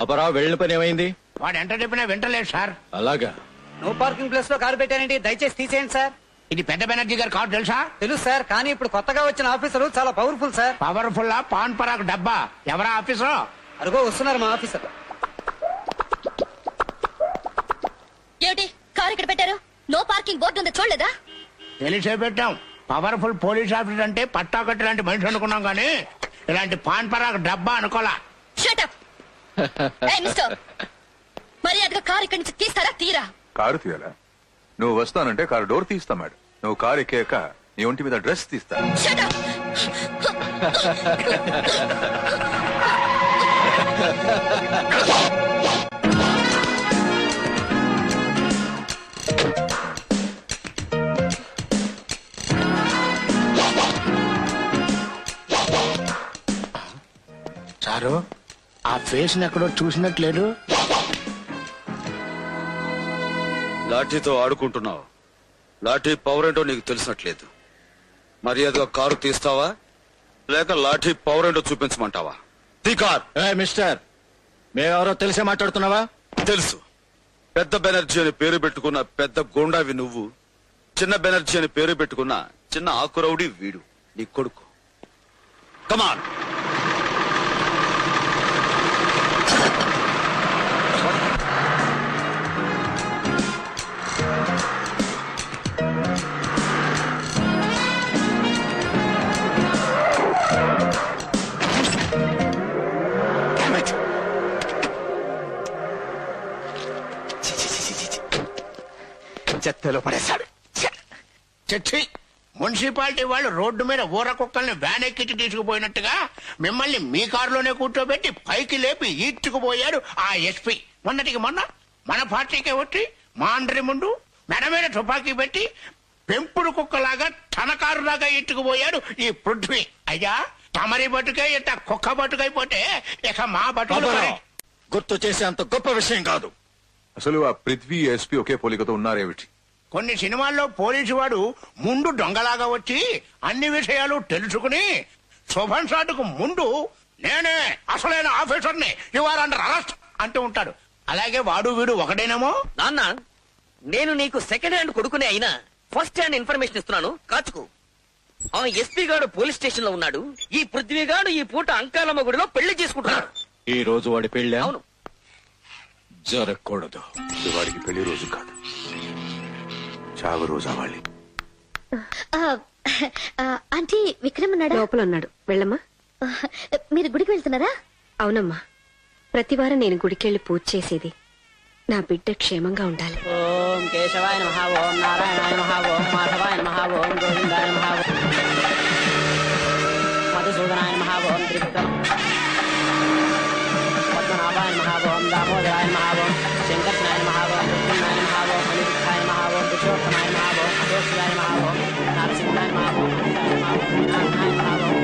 అపరా వెళ్ళిన పని ఏమైంది? వాడు ఎంత చెప్పినా వింటలేదు సార్. అలాగా? నో పార్కింగ్ ప్లేస్ లో కారు పెట్టానండి, దయచేసి తీసేయండి సార్. ఇది పెద్ద బెనర్జీ గారి కారు తెలుసా? తెలుసు సార్, కానీ ఇప్పుడు కొత్తగా వచ్చిన ఆఫీసర్ చాలా powerful sir. Powerful pan Parag డబ్బా. ఎవరా ఆఫీసర్? అరుగో వస్తున్నారు మా ఆఫీసర్. ఏమిటి కారు ఇక్కడ పెట్టారు? నో పార్కింగ్ బోర్డు ఉంది, చూడలేదా? తెలిసే పెట్టాం. పవర్ఫుల్ పోలీస్ ఆఫీసర్ అంటే పట్టాకట్టి లాంటి మనిషి అనుకున్నాం గానీ ఇలాంటి పాన్ పరాక్ డబ్బా అనుకోలా. Shut up. ఏయ్ మిస్టర్, మర్యాదగా కారు ఇక్కడి నుంచి తీస్తారా? తీరా. కారు తీయాలా? నువ్వు వస్తానంటే కారు డోర్ తీస్తా మేడం. నువ్వు కారు ఎక్కాక నీ ఒంటి మీద డ్రెస్ తీస్తా. Shut up. సారు, ఆ ఫేస్ ఎక్కడో చూసినట్లేదు. లాఠీతో ఆడుకుంటున్నావు. లాఠీ పవర్ ఏంటో నీకు తెలిసినట్లేదు. మర్యాదగా కారు తీస్తావా లేక లాఠీ పవర్ ఏంటో చూపించమంటావా? తీ కార్. మిస్టర్, మేమెవరో తెలిసే మాట్లాడుతున్నావా? తెలుసు. పెద్ద బెనర్జీ అని పేరు పెట్టుకున్న పెద్ద గోండావి నువ్వు. చిన్న బెనర్జీ అని పేరు పెట్టుకున్న చిన్న ఆకురౌడి వీడు, నీ కొడుకు. కమాన్. చెత్తలో పడేశాడు. చచ్చి, మున్సిపాలిటీ వాళ్ళు రోడ్డు మీద ఊర కుక్కల్ని వ్యాన్ ఎక్కించి తీసుకుపోయినట్టుగా మిమ్మల్ని మీ కారులోనే కూర్చోబెట్టి పైకి లేపి ఈడ్చుకుపోయాడు ఆ ఎస్పీ. మొన్నటికి మొన్న మన పార్టీకే వచ్చి మాండ్రి ముందు మెడ మీద తుపాకీ పెట్టి పెంపుడు కుక్కలాగా తన కారులాగా ఈడ్చుకుపోయాడు ఈ పృథ్వీ. అయ్యా, తమరి బతుకే ఇంత కుక్క బతుకైపోతే ఇక మా బతుకు గుర్తు చేసే అంత గొప్ప విషయం కాదు. అసలు ఆ పృథ్వీ ఎస్పీ ఒకే పోలికతో ఉన్నారేమిటి? కొన్ని సినిమాల్లో పోలీసు వాడు ముందు దొంగలాగా వచ్చి అన్ని విషయాలు తెలుసుకుని శుభం షాటుకు ముందు నేనే అసలైన ఆఫీసర్ని, యు ఆర్ అండర్ అరెస్ట్ అంటూ ఉంటాడు. అలాగే వాడు వీడు ఒకటేనేమో. నాన్న, నేను నీకు సెకండ్ హ్యాండ్ కొడుకునే అయినా ఫస్ట్ హ్యాండ్ ఇన్ఫర్మేషన్ ఇస్తున్నాను, కాచుకో. ఆ ఎస్పీ గారు పోలీస్ స్టేషన్ లో ఉన్నాడు. ఈ పృథ్వీ గారు ఈ పూట అంకాలమ్మ గుడిలో పెళ్లి చేసుకుంటున్నాడు. ఈ రోజు వాడి పెళ్లి అవును. జరగకూడదు. వాడికి పెళ్లి రోజు కాదు, చావు రోజు అవ్వాలి. ఆంటీ, విక్రమ్ ఉన్నాడా? లోపల ఉన్నాడు, వెళ్ళమ్మా. మీరు గుడికి వెళ్తున్నారా? అవునమ్మా, ప్రతివారం నేను గుడికెళ్లి పూజ చేసేది నా బిడ్డ క్షేమంగా ఉండాలి. ఓం కేశవాయ నమః, ఓం నారాయణాయ నమః, ఓం మాధవాయ నమః, ఓం గోవిందాయ నమః, మధుసూదనాయ నమః, ఓం త్రివిక్రమ పద్మనాభాయ నమః, ఓం దామోదరాయ నమః, ఓం శంకర్షణాయ నమః, ఓం కృష్ణాయ నమః, ఓం అనిరుద్ధాయ నమః, ఓం పురుషోత్తమాయ నమః, ఓం అశోకాయ నమః, ఓం నరసింహాయ నమః, ఓం అనంతాయ నమః, ఓం వినాయకాయ నమః, ఓం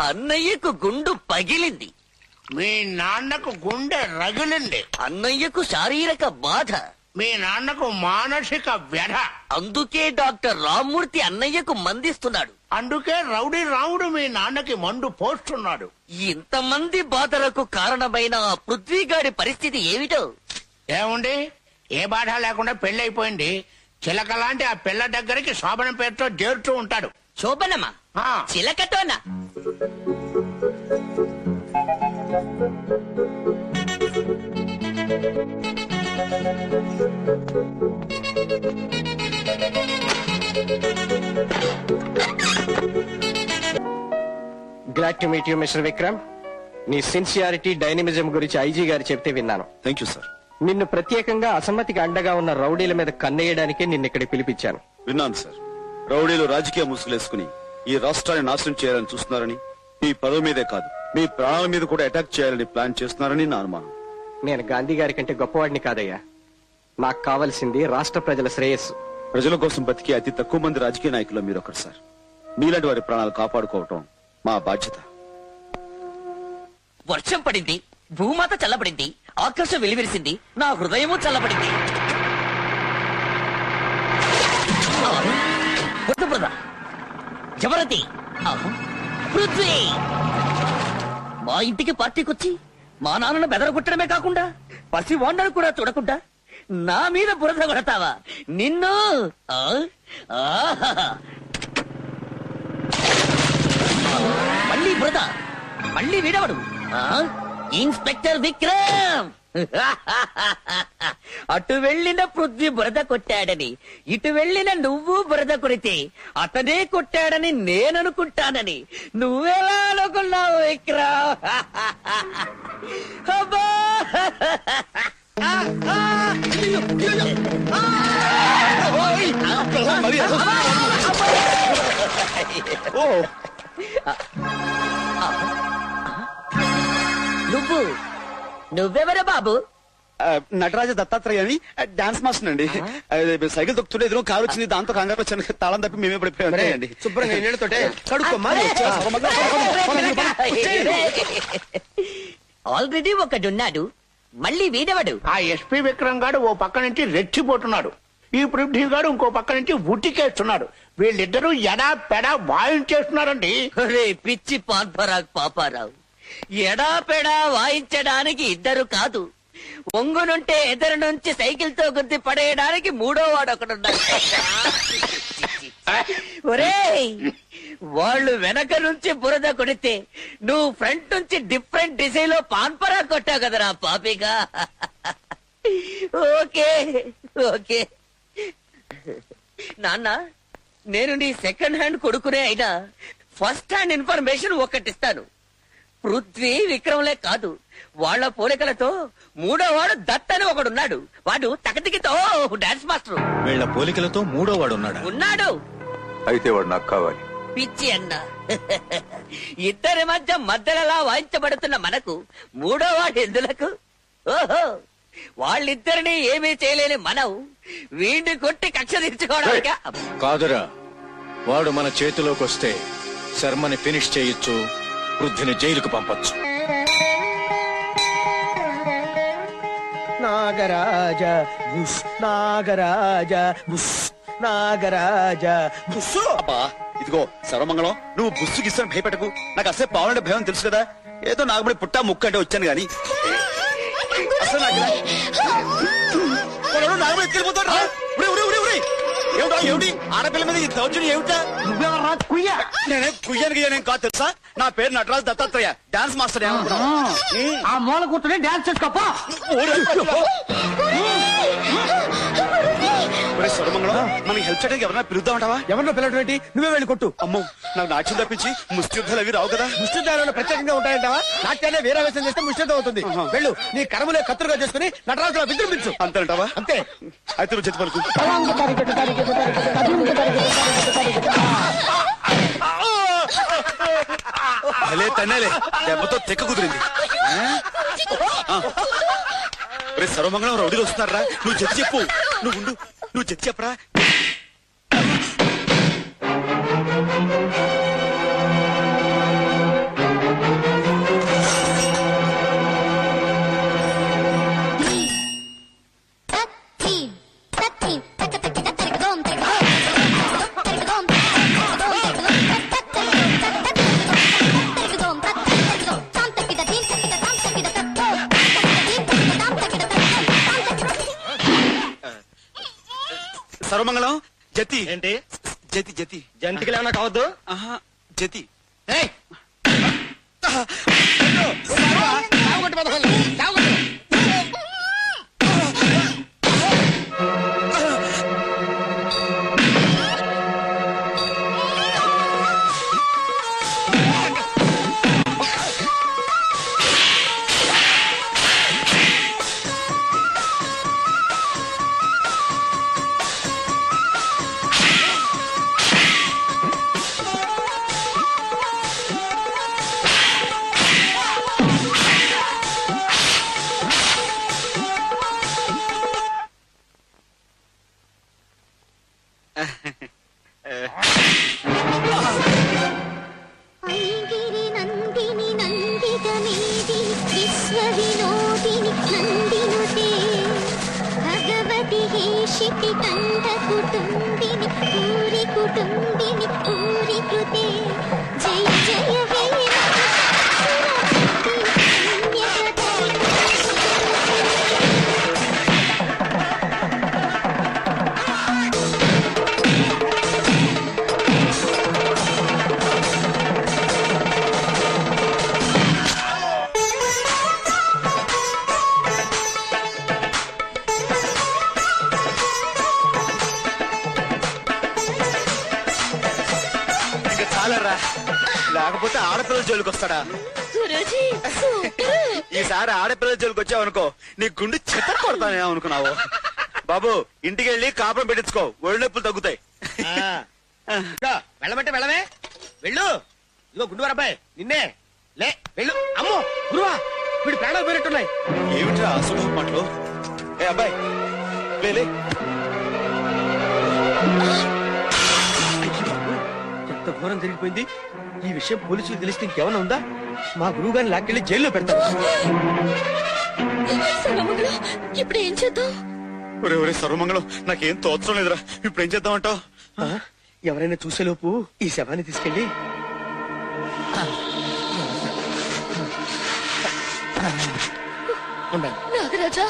అన్నయ్యకు గుండు పగిలింది. మీ నాన్నకు గుండె రగిలింది. అన్నయ్యకు శారీరక బాధ. మీ నాన్నకు మానసిక వ్యధ. అందుకే డాక్టర్ రామ్మూర్తి అన్నయ్యకు మందిస్తున్నాడు. అందుకే రౌడీ రాముడు మీ నాన్నకి మందు పోస్తున్నాడు. ఇంతమంది బాధలకు కారణమైన ఆ పృథ్వీగాడి పరిస్థితి ఏమిటో? ఏముంది, ఏ బాధ లేకుండా పెళ్ళైపోయింది. చిలక లాంటి ఆ పిల్ల దగ్గరికి శోభనం పేరుతో చేరుతూ ఉంటాడు. శోభనమా? ఆ. చిలకతోనా? Glad to meet you mister Vikram. నీ సిన్సియారిటీ డైనమిజం గురించి ఐజీ గారు చెప్తే విన్నాను. Thank you sir. నిన్ను ప్రత్యేకంగా అసమ్మతికి అండగా ఉన్న రౌడీల మీద కన్నేయడానికే నిన్న ఇక్కడ పిలిపించాను. విన్నాను సార్. రౌడీలు రాజకీయ ముసుగులేసుకుని ఈ రాష్ట్రాన్ని నాశనం చేయాలని చూస్తున్నారని, మీ పదవి మీదే కాదు మీ ప్రాణాల మీద కూడా అటాక్ చేయాలని ప్లాన్ చేస్తున్నారని నా అనుమానం. నేను గాంధీ గారి కంటే గొప్పవాడిని కాదయ్యా. నాకు కావలసింది రాష్ట్ర ప్రజల శ్రేయస్సు. ప్రజల కోసం బతికే అతి తక్కువ మంది రాజకీయ నాయకులు మీరు ఒకరు సార్. మీలాంటి వారి ప్రాణాలు కాపాడుకోవటం మా బాధ్యత. వర్షం పడింది, భూమాత చల్లబడింది, ఆకాశం వెలివిరిసింది, నా హృదయము చల్లబడింది. ఎవరది? పృథ్వీ మా ఇంటికి పార్టీకొచ్చి మా నాన్నను బెదరగొట్టడమే కాకుండా పసి వాండను కూడా చూడకుండా నా మీద బురద కొడతావా? నిన్ను మళ్ళీ బురద, మళ్ళీ వీడవడు. ఇన్స్పెక్టర్ విక్రమ్ అటు వెళ్ళిన పృథ్వీ బురద కొట్టాడని, ఇటు వెళ్ళిన నువ్వు బురద కొడితే అతనే కొట్టాడని నేననుకుంటానని నువ్వెలా అనుకున్నావు విక్రమ్? అబ్బా! నువ్వెవరు బాబు? నటరాజ దత్తాత్రేయ అని డాన్స్ మాస్టర్ అండి. సైకిల్ తొక్కుతుంటే ఎదురు కారు వచ్చింది, దాంతో కంగారు వచ్చాను. తాళం తప్పి మేమే పడిపోయామండి. శుభ్రంగా నీళ్ళతోటే కడుక్కోమ్మా. ఆల్రెడీ ఒకడున్నాడు, మళ్ళీ వీడవడు. ఆ ఎస్పీ విక్రమ్ గాడు ఓ పక్క నుంచి రెచ్చిపోతున్నాడు. ఈ పృథ్వీ గాడు ఇంకో పక్క నుంచి ఉట్టికేస్తున్నాడు. వీళ్ళిద్దరూ ఎడా పెడా వాయించేస్తున్నారండి. రే పిచ్చి పాన్పరాగ్ పాపారావు, ఎడా పెడా వాయించడానికి ఇద్దరు కాదు, ఒంగునుంటే ఎదురు నుంచి సైకిల్ తో గుద్ది పడేయడానికి మూడో వాడు ఒకడున్నాడు. ఒరేయ్, వాళ్ళు వెనక నుంచి బురద కొడితే నువ్వు ఫ్రంట్ నుంచి డిఫరెంట్ డిజైన్ లో పాన్పరా కొట్టావు కదరా పాపిగా. ఓకే ఓకే నాన్న, నేను నీ సెకండ్ హ్యాండ్ కొడుకునే అయినా ఫస్ట్ హ్యాండ్ ఇన్ఫర్మేషన్ ఒకటిస్తాను. పృథ్వీ విక్రమ్లే కాదు, వాళ్ళ పోలికలతో మూడో వాడు దత్ అని ఒకడున్నాడు. వాడు తకతికితో డాన్స్ మాస్టర్. వీళ్ళ పోలికలతో మూడో వాడు ఉన్నాడా? ఉన్నాడు. అయితే వాడు నాకు కావాలి. పిచ్చి అన్న, ఇద్దరి మధ్య మధ్యలలా వాయించబడుతున్న మనకు మూడో వాడు ఎందులకు? ఓహో, వాళ్ళిద్దరిని ఏమీ చేయలేని మనం వీడిని కొట్టి కక్ష తీర్చుకోవడానికి. కాదురా, వాడు మన చేతిలోకి వస్తే శర్మని ఫినిష్ చేయొచ్చు, పృథ్వీని జైలుకు పంపొచ్చు. Nagaraja bush, Nagaraja bush, Nagaraja bush. అబ్బా ఇదిగో సర్వమంగళం, నువ్వు బుస్సు గిస్తాను భయపెట్టకు. నాకు అసలే పావులంటే భయం తెలుసు కదా. ఏదో నాగబడి పుట్టా ముక్క అంటే వచ్చాను గాని అసలు నాగబడి ఎత్తుకెళ్ళిపోతాడు. ఏమిటి ఆడపిల్ల మీద ఈ దౌర్జన్యం ఏమిటా? నువ్వెవరా కుయ్య? నేనే కుయ్యానికి నేను కాదు తెలుసా. నా పేరు నటరాజు దత్తాత్రేయ, డాన్స్ మాస్టర్. ఆ మూల కూర్చొని డాన్స్ చేసుకోపా. సర్వమంగళం, మనకి హెల్ప్ చేయడానికి ఎవరన్నా పిలుద్దామంటావా? ఎవరినో పిల్లటువంటి నువ్వే వెళ్ళి కొట్టు. అమ్మో, నాకు నాట్యం తప్పించి ముష్టి యుద్ధాలు అవి రావు కదా. ముష్టిదారులు ప్రత్యేకంగా ఉంటాయంటావా? నాట్యాన్ని వీరావేశం చేస్తే ముష్టితో అవుతుంది. వెళ్ళు, నీ కర్మలే కత్తులుగా చేసుకుని నటరాజులా విజృంభించు. అంతేంటావా? అంతే. అయితే నువ్వు చెత్త పలుకు. భలే తన్నేలే, దెబ్బతో తెక్క కుదిరింది. రే సర్వమంగళం, రౌడీలు వస్తున్నారా? నువ్వు చెత్త చెప్పు. నువ్వు ఉండు, నువ్వు చెత్త చెప్పరా. సర్వమంగళం జతి ఏంటి జతి జతి జంతికి ఏమైనా కావద్దు? ఆహా జతి ఏయ్, ఐగిరి నందిని నందిగమేది విశ్వవినోదిని నందినుతే భగవతి హేషితి కంఠ కుటుంబిని పూరి కుటుంబిని పూరి కృతే జయ జయ హే ఇంకా చాలరా, లేకపోతే ఆడపిల్లల జోలికి వస్తాడా? గురూజీ సూపర్. ఈసారి ఆడపిల్లల జోలికి వచ్చావనుకో నీ గుండె చెత్త కొడతానే అనుకున్నావు. బాబు ఇంటికి వెళ్ళి కాపురం పెట్టించుకో, ఒళ్ళు నొప్పులు తగ్గుతాయి. వెళ్ళమంటే వెళ్ళమే, వెళ్ళు. ఇదిగో గుండు అబ్బాయి, నిన్నే లే, వెళ్ళు. అమ్మో గురువా, వీడి ప్రాణాలు పోయినట్టున్నాయి. ఏమిట్రా అసలు మాటలు? ఏ అబ్బాయి లే. ఎంత ఘోరం జరిగిపోయింది. ఈ విషయం పోలీసులు తెలిస్తే ఇంకేమైనా ఉందా? మా గురువు గారిని లాక్కెళ్ళి జైల్లో పెడతారు. సర్వమంగళం, ఇప్పుడు ఏం చేద్దాం? ఒరే ఒరే సర్వమంగళం, నాకేం తోచడం లేదురా. ఇప్పుడు ఏం చేద్దామంటావు? ఎవరైనా చూసేలోపు ఈ శవాన్ని తీసుకెళ్ళి ఉండండి. నాగరాజా,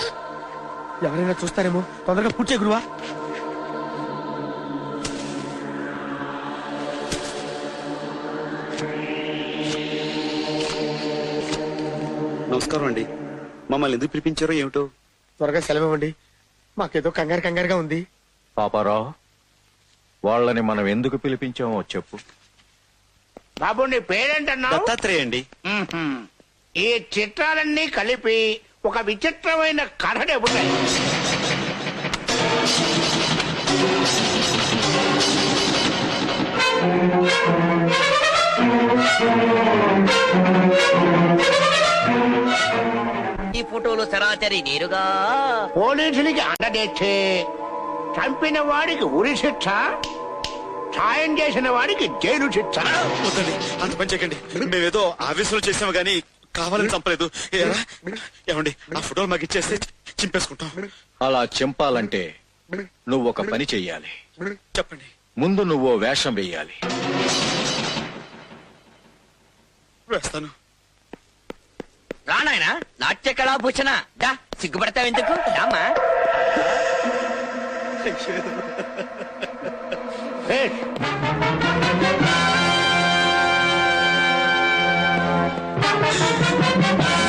ఎవరైనా చూస్తారేమో, తొందరగా పూడ్చే గురువా. నమస్కారం అండి. మమ్మల్ని ఎందుకు పిలిపించారో ఏమిటో? త్వరగా సెలవివ్వండి, మాకేదో కంగారుగా ఉంది. పాపారావు, వాళ్ళని మనం ఎందుకు పిలిపించామో చెప్పు. బాబు నీ పేరేంటన్నా? దత్తాత్రేయ అండి. ఈ చిత్రాలన్నీ కలిపి ఒక విచిత్రమైన కథ చెబుతాయి. ఈ ఫోటోలో చరాచరి నేరుగా పోలీసులకి అండదేస్తే చంపిన వాడికి ఉరి శిక్ష, సాయం చేసిన వాడికి జైలు శిక్ష. వద్దండి, అంత పని చేయకండి. మేమేదో ఆవేశంలో చేసాము గానీ కావాలని చంపలేదు. ఏరా, ఏమండి ఆ ఫోటోలు మాకు ఇచ్చేస్తే చింపేసుకుంటాం. అలా చింపాలంటే నువ్వు ఒక పని చెయ్యాలి. చెప్పండి. ముందు నువ్వు వేషం వెయ్యాలి. వేస్తాను. రానాయన నాట్య కళాభూషణ, దా సిగ్గుపడతావు ఎందుకు? రామా.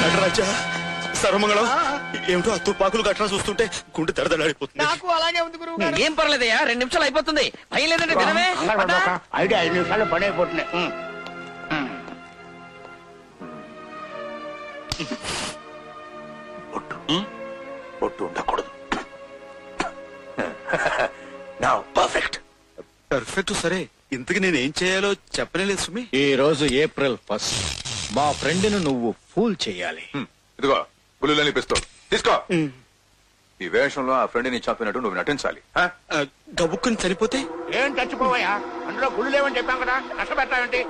నటరాజా, సర్వమంగళం, ఏమిటో ఆ తుపాకులు గట్రా చూస్తుంటే గుండె దడదడాడిపోతుంది. నాకు అలాగే ఉంది గురువు గారు. ఏం పర్లేదయ్యా, 2 నిమిషాలు అయిపోతుంది. భయం లేదంటే దినమే. ఐడియా 5 నిమిషాలు పని అయిపోతున్నాయి. ఒట్టు ఉండకూడదు. పర్ఫెక్ట్. పర్ఫెక్ట్. సరే, ఇంతకు నేనేం చేయాలో చెప్పలేదు సుమి. ఈ రోజు April 1st, మా ఫ్రెండ్ ను నువ్వు ఫూల్ చెయ్యాలి. ఇదిగో పులులని పిస్తోల్ తీసుకో. ఈ వేషంలో ఆ ఫ్రెండ్ ని చంపినట్టు నువ్వు నటించాలి. గబుక్కుని చనిపోతే ఏం చచ్చిపోవయ్యా, అందులో గుళ్ళు లేవని చెప్పాం కదా, కష్టపెట్టావేంటి?